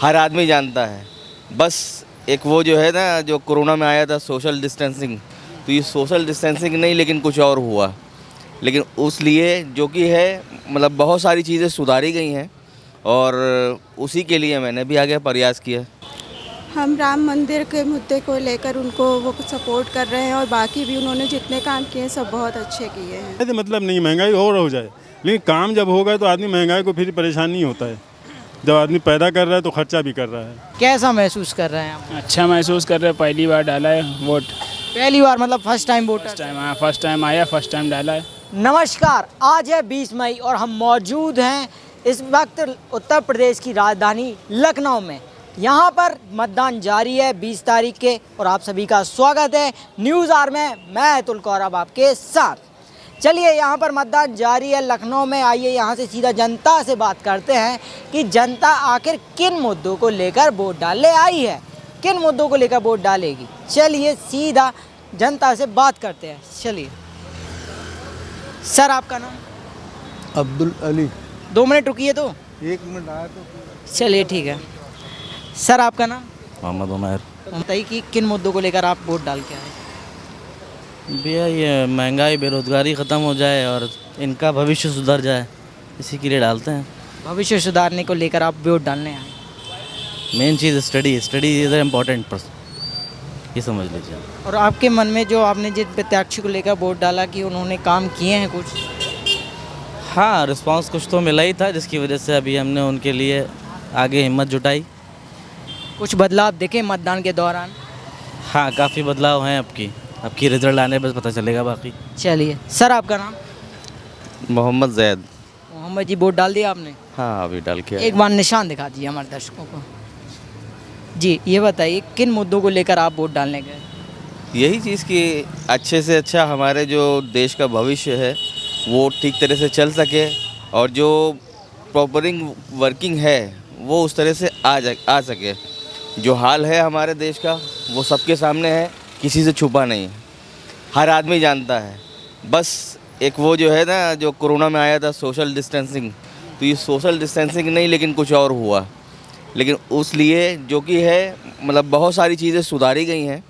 हर आदमी जानता है। बस एक वो जो है ना, जो कोरोना में आया था सोशल डिस्टेंसिंग, तो ये सोशल डिस्टेंसिंग नहीं लेकिन कुछ और हुआ। लेकिन उस लिए जो कि है मतलब बहुत सारी चीज़ें सुधारी गई हैं और उसी के लिए मैंने भी आगे प्रयास किया। हम राम मंदिर के मुद्दे को लेकर उनको वो सपोर्ट कर रहे हैं और बाकी भी उन्होंने जितने काम किए हैं सब बहुत अच्छे किए हैं। ऐसे मतलब नहीं, महंगाई और हो जाए, लेकिन काम जब होगा तो आदमी महंगाई को फिर परेशान नहीं होता है। जब आदमी पैदा कर रहा है तो खर्चा भी कर रहा है। कैसा महसूस कर रहे हैं आप? अच्छा महसूस कर रहे हैं। पहली बार डाला है वोट। पहली बार मतलब first time voter? First time आया, फर्स्ट टाइम डाला है। नमस्कार, आज है 20 मई और हम मौजूद हैं इस वक्त उत्तर प्रदेश की राजधानी लखनऊ में। यहाँ पर मतदान जारी है 20 तारीख के और आप सभी का स्वागत है न्यूज़ आर में। मैं अतुल कौरव आपके साथ। चलिए, यहाँ पर मतदान जारी है लखनऊ में। आइए यहाँ से सीधा जनता से बात करते हैं कि जनता आखिर किन मुद्दों को लेकर वोट डालने आई है, किन मुद्दों को लेकर वोट डालेगी। चलिए सीधा जनता से बात करते हैं। चलिए सर, आपका नाम? अब्दुल अली। 2 मिनट रुकिए तो। 1 मिनट आया तो। चलिए ठीक है। सर, आपका नाम? मोहम्मद उमर। बताइए कि किन मुद्दों को लेकर आप वोट डाल के आए? भैया ये महंगाई बेरोजगारी ख़त्म हो जाए और इनका भविष्य सुधर जाए, इसी के लिए डालते हैं। भविष्य सुधारने को लेकर आप वोट डालने आए। Main cheese study is important, ये समझ लीजिए। और आपके मन में जो आपने जिन प्रत्याशी को लेकर वोट डाला कि उन्होंने काम किए हैं कुछ? हाँ, रिस्पांस कुछ तो मिला ही था, जिसकी वजह से अभी हमने उनके लिए आगे हिम्मत जुटाई। कुछ बदलाव देखे मतदान के दौरान? हाँ, काफ़ी बदलाव हैं अब की रिजल्ट आने बस पता चलेगा बाकी। चलिए सर, आपका नाम? मोहम्मद जैद। मोहम्मद जी, वोट डाल दिया आपने? हाँ, अभी डाल के एक बार निशान दिखा दीजिए हमारे दर्शकों को। जी, ये बताइए किन मुद्दों को लेकर आप वोट डालने गए? यही चीज़ कि अच्छे से अच्छा हमारे जो देश का भविष्य है वो ठीक तरह से चल सके और जो प्रॉपरिंग वर्किंग है वो उस तरह से आ सके। जो हाल है हमारे देश का वो सबके सामने है, किसी से छुपा नहीं है, हर आदमी जानता है। बस एक वो जो है ना, जो कोरोना में आया था सोशल डिस्टेंसिंग, तो ये सोशल डिस्टेंसिंग नहीं लेकिन कुछ और हुआ। लेकिन उस लिए जो कि है मतलब बहुत सारी चीज़ें सुधारी गई हैं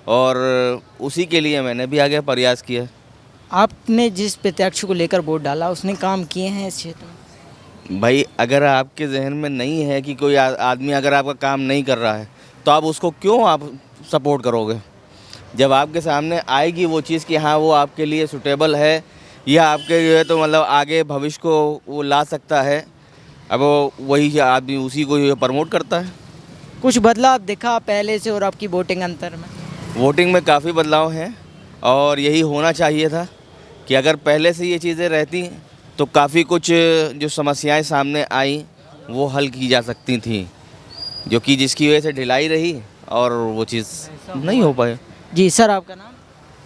और उसी के लिए मैंने भी आगे प्रयास किया। आपने जिस प्रत्याशी को लेकर वोट डाला उसने काम किए हैं इस क्षेत्र में? भाई, अगर आपके जहन में नहीं है कि कोई आदमी अगर आपका काम नहीं कर रहा है तो आप उसको क्यों आप सपोर्ट करोगे? जब आपके सामने आएगी वो चीज़ कि हाँ वो आपके लिए सूटेबल है या आपके जो है तो मतलब आगे भविष्य को वो ला सकता है, अब वही आदमी उसी को प्रमोट करता है। कुछ बदलाव दिखा पहले से और आपकी वोटिंग अंतर में? वोटिंग में काफ़ी बदलाव हैं और यही होना चाहिए था कि अगर पहले से ये चीज़ें रहती तो काफ़ी कुछ जो समस्याएं सामने आई वो हल की जा सकती थी, जो कि जिसकी वजह से ढिलाई रही और वो चीज़ नहीं हो पाए। जी सर, आपका नाम?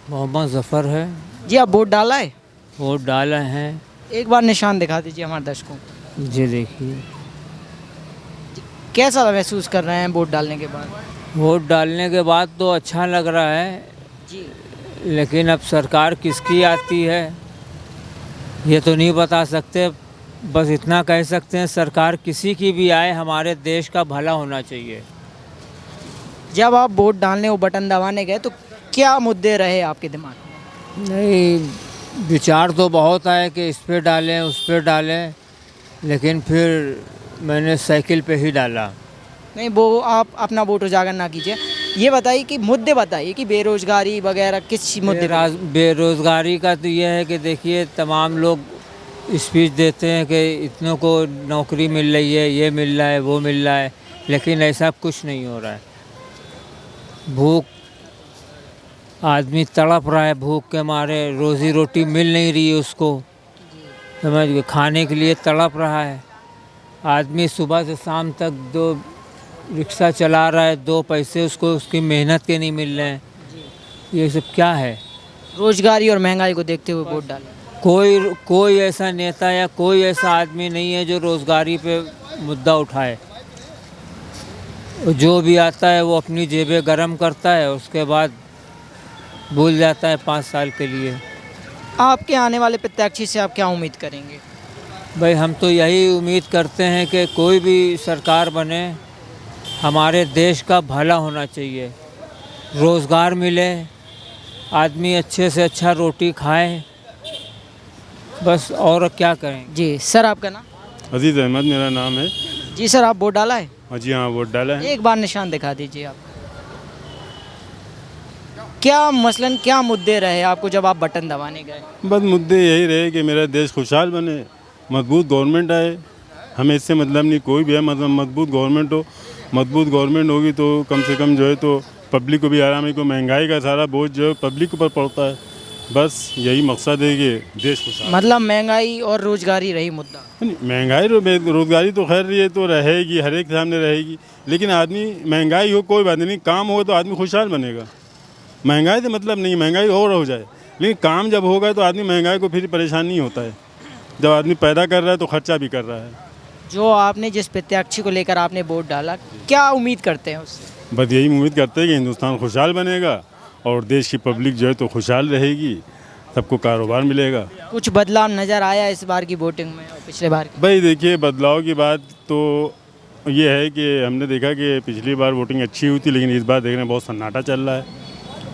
मोहम्मद ज़फ़र है। जी, आप वोट डाला है? वोट डाला है। एक बार निशान दिखा दीजिए हमारे दर्शकों को। जी देखिए, कैसा महसूस कर रहे हैं वोट डालने के बाद? वोट डालने के बाद तो अच्छा लग रहा है, जी। लेकिन अब सरकार किसकी आती है ये तो नहीं बता सकते। बस इतना कह सकते हैं, सरकार किसी की भी आए हमारे देश का भला होना चाहिए। जब आप वोट डालने वो बटन दबाने गए तो क्या मुद्दे रहे आपके दिमाग में? नहीं, विचार तो बहुत आए कि इस पे डालें उस पे डालें, लेकिन फिर मैंने साइकिल पे ही डाला। नहीं, वो आप अपना वोट उजागर ना कीजिए। ये बताइए कि मुद्दे बताइए कि बेरोजगारी वगैरह किस मुद्दे पे? बेरोज़गारी का तो यह है कि देखिए, तमाम लोग स्पीच देते हैं कि इतनों को नौकरी मिल रही है, ये मिल रहा है, वो मिल रहा है, लेकिन ऐसा कुछ नहीं हो रहा है। भूख, आदमी तड़प रहा है भूख के मारे, रोज़ी रोटी मिल नहीं रही है उसको, समझ गए, खाने के लिए तड़प रहा है। आदमी सुबह से शाम तक 2 रिक्शा चला रहा है, 2 पैसे उसको उसकी मेहनत के नहीं मिल रहे हैं। ये सब क्या है? रोजगारी और महंगाई को देखते हुए वोट डालें। कोई ऐसा नेता या कोई ऐसा आदमी नहीं है जो रोज़गारी पे मुद्दा उठाए। जो भी आता है वो अपनी जेबें गरम करता है, उसके बाद भूल जाता है 5 साल के लिए। आपके आने वाले प्रत्याशी से आप क्या उम्मीद करेंगे? भाई, हम तो यही उम्मीद करते हैं कि कोई भी सरकार बने हमारे देश का भला होना चाहिए, रोज़गार मिले, आदमी अच्छे से अच्छा रोटी खाए, बस और क्या करें। जी सर, आपका नाम? अजीज़ अहमद मेरा नाम है। जी सर, आप वोट डाला है? हाँ जी, हाँ वोट डाला है। एक बार निशान दिखा दीजिए आप। क्या मसलन क्या मुद्दे रहे आपको जब आप बटन दबाने गए? बस मुद्दे यही रहे कि मेरा देश खुशहाल बने, मजबूत गवर्नमेंट आए। हमें इससे मतलब नहीं, कोई भी है, मतलब मजबूत गवर्नमेंट हो। मजबूत गवर्नमेंट होगी तो कम से कम जो है तो पब्लिक को भी आराम है, को महंगाई का सारा बोझ जो है पब्लिक के ऊपर पड़ता है। बस यही मकसद है कि देश खुशहाल। मतलब महंगाई और रोजगारी रही मुद्दा। नहीं, महंगाई रोजगारी तो खैर ये तो रहेगी, हर एक सामने रहेगी, लेकिन आदमी महंगाई हो कोई बात नहीं, काम होगा तो आदमी खुशहाल बनेगा। महंगाई से मतलब नहीं, महंगाई और हो जाए, लेकिन काम जब होगा तो आदमी महंगाई को फिर परेशान नहीं होता है। जब आदमी पैदा कर रहा है तो खर्चा भी कर रहा है। जो आपने जिस प्रत्याशी को लेकर आपने वोट डाला, क्या उम्मीद करते हैं उससे? बस यही उम्मीद करते हैं कि हिंदुस्तान खुशहाल बनेगा और देश की पब्लिक जो है तो खुशहाल रहेगी, सबको कारोबार मिलेगा। कुछ बदलाव नज़र आया इस बार की वोटिंग में और पिछले बार की? भाई देखिए, बदलाव की बात तो ये है कि हमने देखा कि पिछली बार वोटिंग अच्छी हुई थी, लेकिन इस बार देख रहे हैं बहुत सन्नाटा चल रहा है।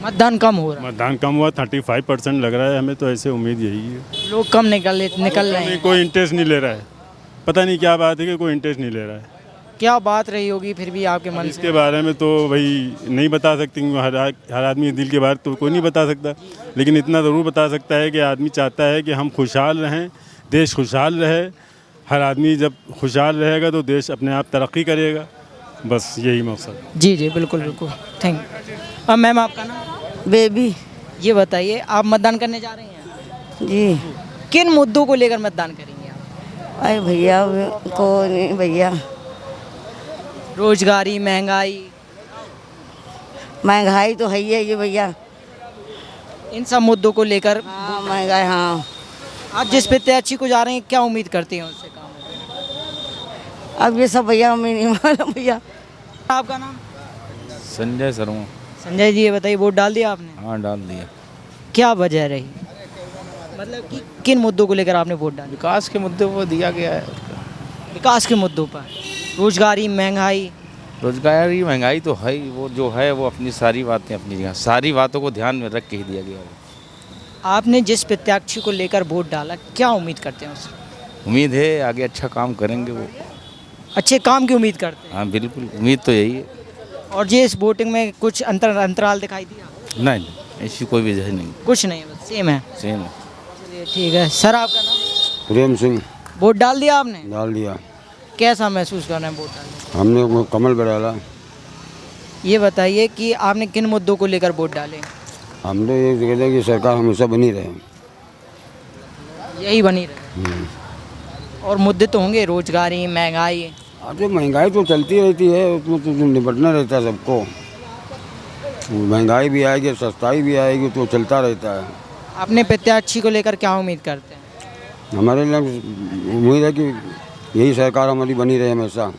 मतदान कम हो रहा मतदान कम हुआ, 35% लग रहा है हमें, तो ऐसे उम्मीद यही है। है, लोग कम निकल रहे हैं। कोई इंटरेस्ट नहीं ले रहा है, पता नहीं क्या बात है कि कोई इंटरेस्ट नहीं ले रहा है। क्या बात रही होगी फिर भी आपके मन से? इसके बारे में तो भाई नहीं बता सकते, हर आदमी के दिल के बारे तो कोई नहीं बता सकता, लेकिन इतना ज़रूर बता सकता है कि आदमी चाहता है कि हम खुशहाल रहें, देश खुशहाल रहे। हर आदमी जब खुशहाल रहेगा तो देश अपने आप तरक्की करेगा, बस यही मकसद। जी जी, बिल्कुल बिल्कुल, थैंक यू। अब मैम, आपका नाम? बेबी। ये बताइए, आप मतदान करने जा रही हैं? जी। किन मुद्दों को लेकर मतदान करेंगे आप? अरे भैया को नहीं भैया, रोजगारी, महंगाई तो है ही है ये भैया। इन सब मुद्दों को लेकर हाँ महंगाई, हाँ। आप जिस प्रत्याशी को जा रहे हैं, क्या उम्मीद करती हैं उससे काम? अब ये सब भैया हमें नहीं मालूम भैया। आपका नाम? संजय शर्मा। संजय जी, ये बताइए, वोट डाल दिया आपने? हाँ, डाल दिया। क्या वजह रही, मतलब कि किन मुद्दों को लेकर आपने वोट डाला? विकास के मुद्दे पर दिया गया है। विकास के मुद्दों पर, रोजगारी, महंगाई। रोजगारी महंगाई तो है ही, वो जो है वो अपनी सारी बातें अपनी जगह, सारी बातों को ध्यान में रख के ही दिया गया है। आपने जिस प्रत्याशी को लेकर वोट डाला, क्या उम्मीद करते हैं उससे? उम्मीद है आगे अच्छा काम करेंगे वो। अच्छे काम की उम्मीद करते हैं? हाँ बिल्कुल, उम्मीद तो यही है। और ये इस वोटिंग में कुछ अंतराल दिखाई दिया? नहीं, ऐसी कोई वजह नहीं, कुछ नहीं, बस सेम है। सेम है। चलिए ठीक है। सर, आपका नाम? प्रेम सिंह। वोट डाल दिया आपने? डाल दिया। कैसा महसूस कर रहे हैं वोट डालने? हमने कमल पे डाला। ये बताइए कि आपने किन मुद्दों को लेकर वोट डाले? हम तो ये कहते हैं कि सरकार हमेशा बनी रहे। यही बनी रहे। और मुद्दे तो होंगे, रोजगारी, महंगाई। अब तो महंगाई तो चलती रहती है, उसमें तो निपटना रहता है सबको। महंगाई भी आएगी, सस्ताई भी आएगी, तो चलता रहता है। अपने प्रत्याशी को लेकर क्या उम्मीद करते हैं? हमारे लिए उम्मीद है कि यही सरकार हमारी बनी रहे हमेशा।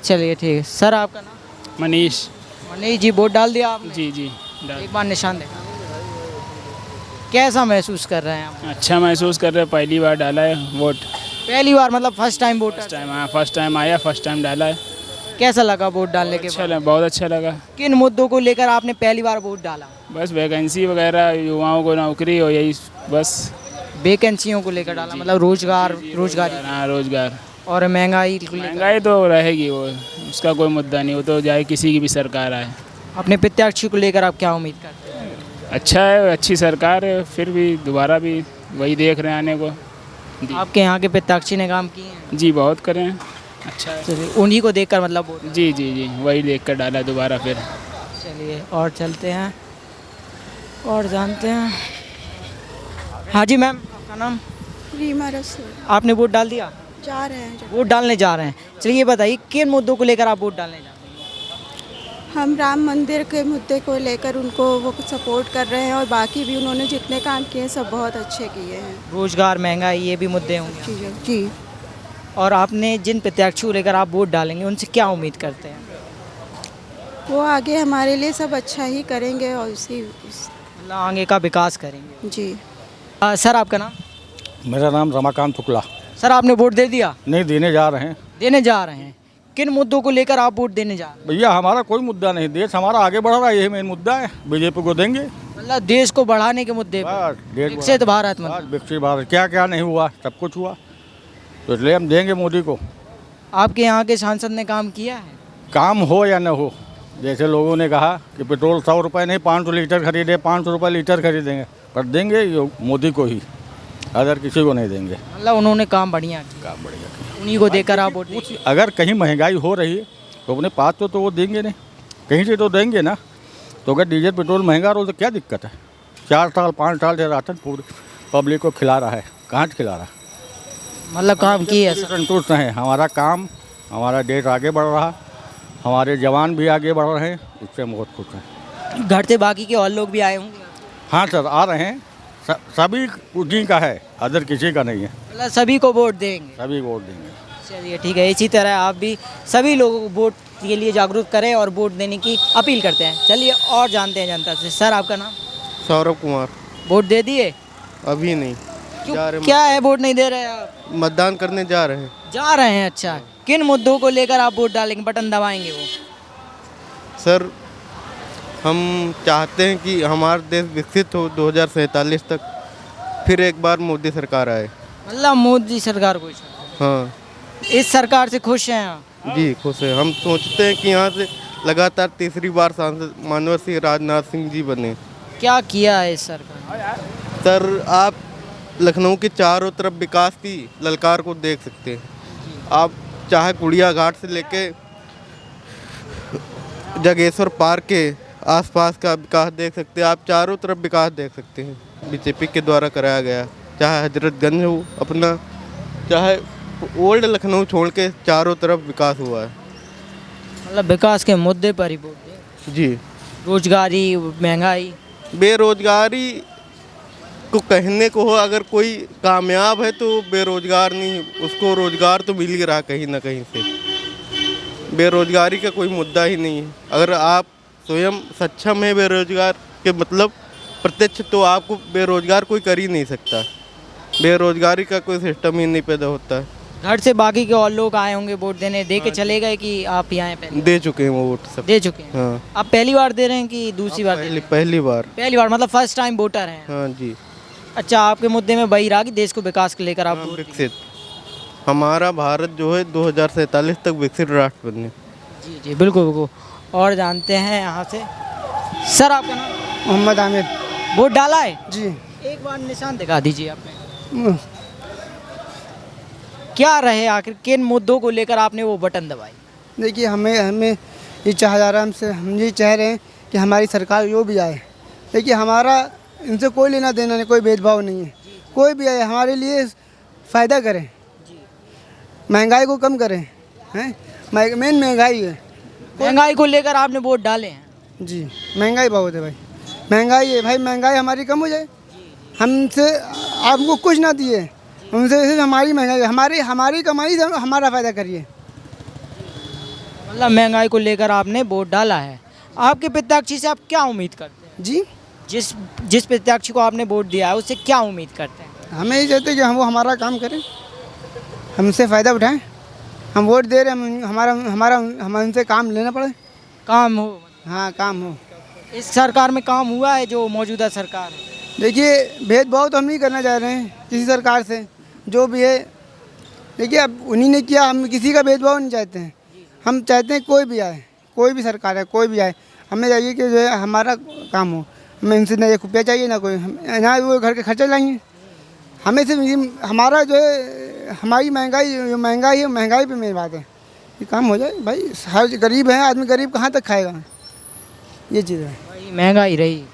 चलिए ठीक है। सर, आपका नाम? मनीष। मनीष जी, वोट डाल दिया आपने? जी जी, डाल। एक बार निशान देखा। कैसा महसूस कर रहे हैं आप? अच्छा महसूस कर रहे हैं, पहली बार डाला है वोट। पहली बार मतलब first time vote? First time आया, फर्स्ट टाइम आया, फर्स्ट टाइम डाला है। कैसा लगा वोट डालने के अच्छा बाद? लगा, बहुत अच्छा लगा। किन मुद्दों को लेकर आपने पहली बार वोट डाला? बस वैकेंसी वगैरह, युवाओं को नौकरी हो, यही बस। वैकेंसियों को लेकर डाला, मतलब रोजगारी हाँ, रोजगार और महंगाई को लेकर? महंगाई तो रहेगी, वो उसका कोई मुद्दा नहीं, वो तो चाहे किसी की भी सरकार आए। अपने प्रत्याशी को लेकर आप क्या उम्मीद करते हैं? अच्छा है, अच्छी सरकार है, फिर भी दोबारा भी वही देख रहे हैं आने को। आपके यहाँ के प्रत्याशी ने काम किए हैं? जी, बहुत करें हैं, अच्छा है। चलिए, उन्हीं को देखकर मतलब वोट? जी जी जी, वही देख कर डाला दोबारा फिर। चलिए और चलते हैं और जानते हैं। हाँ जी मैम, आपका नाम? रीमा रसूल। आपने वोट डाल दिया? जा रहे हैं जब। वोट डालने जा रहे हैं। चलिए ये बताइए, किन मुद्दों को लेकर आप वोट डालने जा रहे हैं? हम राम मंदिर के मुद्दे को लेकर उनको वो सपोर्ट कर रहे हैं, और बाकी भी उन्होंने जितने काम किए हैं सब बहुत अच्छे किए हैं। रोजगार, महंगाई, ये भी मुद्दे होंगे। जी जी। और आपने जिन प्रत्याशी को लेकर आप वोट डालेंगे, उनसे क्या उम्मीद करते हैं? वो आगे हमारे लिए सब अच्छा ही करेंगे और मतलब आगे का विकास करेंगे। जी। सर, आपका नाम? मेरा नाम रमाकांत शुक्ला। सर, आपने वोट दे दिया? नहीं, देने जा रहे हैं। देने जा रहे हैं। किन मुद्दों को लेकर आप वोट देने जा रहे हैं? भैया हमारा कोई मुद्दा नहीं, देश हमारा आगे बढ़ रहा है, यही मेन मुद्दा है। बीजेपी को देंगे। मतलब देश को बढ़ाने के मुद्दे पर बस देश विकसित भारत बस मतलब। विकसित भारत, क्या क्या नहीं हुआ, सब कुछ हुआ, तो इसलिए हम देंगे मोदी को। आपके यहाँ के सांसद ने काम किया है? काम हो या न हो, जैसे लोगों ने कहा कि पेट्रोल 100 रुपये नहीं 500 लीटर खरीदे, 500 रुपये लीटर खरीदेंगे, पर देंगे ये मोदी को ही, अदर किसी को नहीं देंगे। मतलब उन्होंने काम बढ़िया किया, काम बढ़िया किया। उन्हीं को देकर आप वोट कुछ अगर कहीं महंगाई हो रही है तो अपने पास तो वो देंगे नहीं, कहीं से तो देंगे ना। तो अगर डीजल पेट्रोल महंगा हो तो क्या दिक्कत है? 4 साल 5 साल से राशन पूरी पब्लिक को खिला रहा है, कहाँ से खिला रहा है? मतलब काम किया है। संतुष्ट हैं, हमारा काम, हमारा देश आगे बढ़ रहा, हमारे जवान भी आगे बढ़ रहे हैं, इससे हम बहुत खुश हैं। घर से बाकी के और लोग भी आए होंगे? हाँ सर, आ रहे हैं, सभी उन्हीं का है, अदर किसी का नहीं है। मतलब सभी को वोट देंगे? सभी वोट देंगे। चलिए ठीक है, इसी तरह आप भी सभी लोगों को वोट के लिए जागरूक करें और वोट देने की अपील करते हैं। चलिए और जानते हैं जनता से। सर आपका नाम? सौरभ कुमार। वोट दे दिए? अभी नहीं, क्यों, जा रहे क्या है वोट नहीं दे रहे आप? मतदान करने जा रहे हैं। जा रहे हैं, अच्छा। किन मुद्दों को लेकर आप वोट डालेंगे, बटन दबाएंगे वो? सर हम चाहते हैं कि हमारा देश विकसित हो 2047 तक, फिर एक बार मोदी सरकार आए। मतलब मोदी सरकार को? हाँ इस सरकार से खुश हैं आप? जी खुश है। हम सोचते हैं कि यहाँ से लगातार तीसरी बार सांसद मानव सिंह राजनाथ सिंह जी बने। क्या किया है इस सरकार? सर आप लखनऊ के चारों तरफ विकास की ललकार को देख सकते हैं। आप चाहे गुड़िया घाट से लेके जगेश्वर पार्क के आसपास का विकास देख सकते हैं, आप चारों तरफ विकास देख सकते हैं बीजेपी के द्वारा कराया गया। चाहे हजरतगंज हो अपना, चाहे ओल्ड लखनऊ छोड़ के चारों तरफ विकास हुआ है। मतलब विकास के मुद्दे पर ही वोट दें? जी। रोजगारी, महंगाई, बेरोजगारी को कहने को हो, अगर कोई कामयाब है तो बेरोजगार नहीं, उसको रोजगार तो मिल ही रहा कहीं ना कहीं से। बेरोजगारी का कोई मुद्दा ही नहीं है। अगर आप स्वयं सक्षम है बेरोजगार के मतलब प्रत्यक्ष, तो आपको बेरोजगार कोई कर ही नहीं सकता। बेरोजगारी का कोई सिस्टम ही नहीं पैदा होता है। घर से बाकी के और लोग आए होंगे वोट देने, दे के चले गए कि आप ही आए? पहले दे चुके हैं वो वोट सब। दे चुके हैं? हाँ। आप पहली बार दे रहे हैं कि दूसरी बार? पहली बार। पहली बार, मतलब फर्स्ट टाइम वोटर हैं? हाँ जी। अच्छा, आपके मुद्दे में वही रहा कि देश को विकास को लेकर आप विकसित, हमारा भारत जो है 2047 तक विकसित राष्ट्र बने। जी जी बिल्कुल बिल्कुल। और जानते हैं यहाँ से। सर आपका नाम? मोहम्मद आमिर। वोट डाला है? जी। एक बार निशान दिखा दीजिए आपने। क्या रहे आखिर, किन मुद्दों को लेकर आपने वो बटन दबाई? देखिए हमें ये चाहा जा रहा है, हमसे हम ये चाह रहे हैं कि हमारी सरकार जो भी आए, देखिए हमारा इनसे कोई लेना देना नहीं, कोई भेदभाव नहीं है। कोई भी आए हमारे लिए फ़ायदा करें, महंगाई को कम करें। हैं, मेन महंगाई है। महंगाई को लेकर आपने वोट डाले हैं? जी, महंगाई बहुत है भाई, महंगाई है भाई, महंगाई हमारी कम हो जाए। हमसे आपको कुछ ना दिए, उनसे सिर्फ हमारी महंगाई, हमारी कमाई से हमारा फ़ायदा करिए। मतलब महंगाई को लेकर आपने वोट डाला है। आपके प्रत्याशी से आप क्या उम्मीद करते हैं? जी, जिस प्रत्याशी को आपने वोट दिया है उससे क्या उम्मीद करते हैं? हमें ये चाहते हैं कि वो हमारा काम करें, हमसे फ़ायदा उठाएं। हम वोट दे रहे हैं, हम उनसे काम लेना पड़े। काम हो? हाँ, काम हो। इस सरकार में काम हुआ है जो मौजूदा सरकार है? देखिए भेदभाव तो हम नहीं करना चाह रहे हैं किसी सरकार से, जो भी है। देखिए अब उन्हीं ने किया, हम किसी का भेदभाव नहीं चाहते हैं। हम चाहते हैं कोई भी आए, कोई भी सरकार है, कोई भी आए, हमें चाहिए कि जो है हमारा काम हो। हमें इनसे ना 1 रुपया चाहिए, ना कोई ना वो घर के खर्चा लाएंगे। हमें सिर्फ हमारा जो है हमारी महंगाई है, महंगाई पे मेरी बात है, ये काम हो जाए भाई। हर गरीब है आदमी, गरीब कहाँ तक खाएगा, ये चीज़ है। महंगाई रही